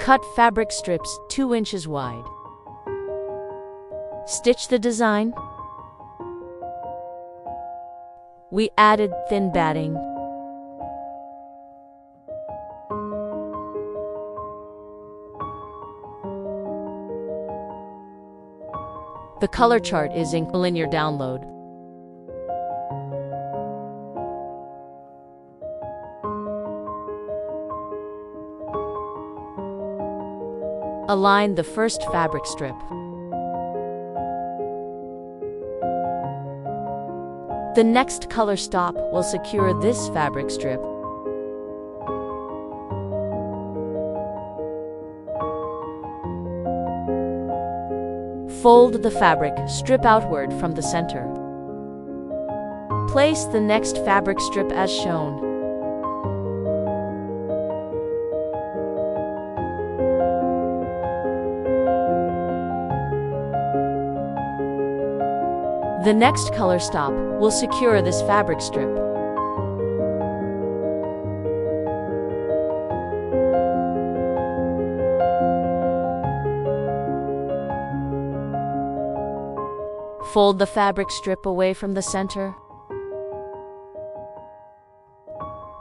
Cut fabric strips 2 inches wide. Stitch the design. We added thin batting. The color chart is in linear download. Align the first fabric strip. The next color stop will secure this fabric strip. Fold the fabric strip outward from the center. Place the next fabric strip as shown. The next color stop will secure this fabric strip. Fold the fabric strip away from the center.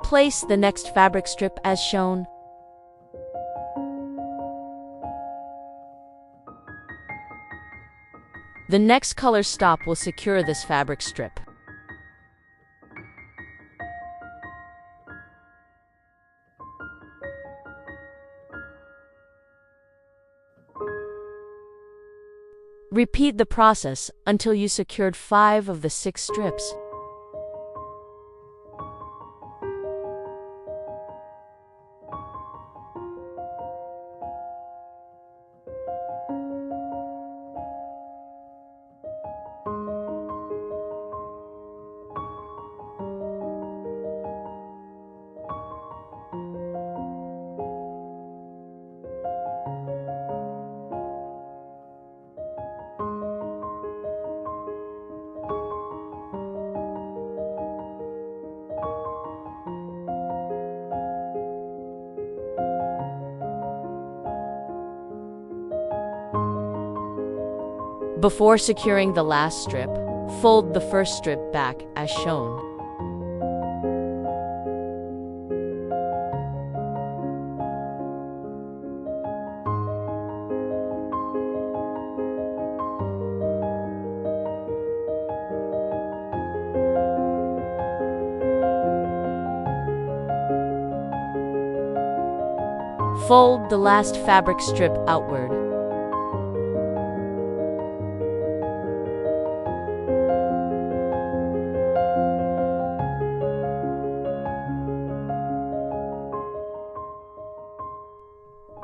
Place the next fabric strip as shown. The next color stop will secure this fabric strip. Repeat the process until you secured 5 of the 6 strips. Before securing the last strip, fold the first strip back as shown. Fold the last fabric strip outward.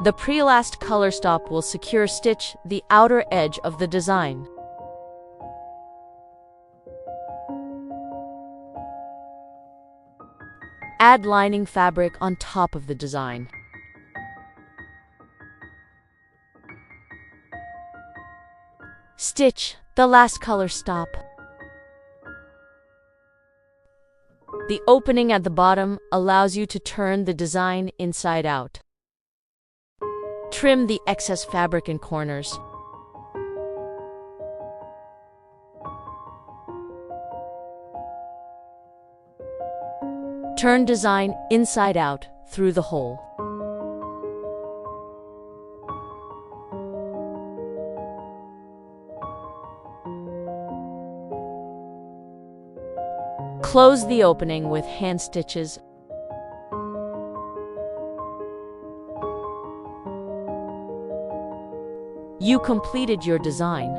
The pre-last color stop will secure stitch the outer edge of the design. Add lining fabric on top of the design. Stitch the last color stop. The opening at the bottom allows you to turn the design inside out. Trim the excess fabric in corners. Turn design inside out through the hole. Close the opening with hand stitches. You completed your design.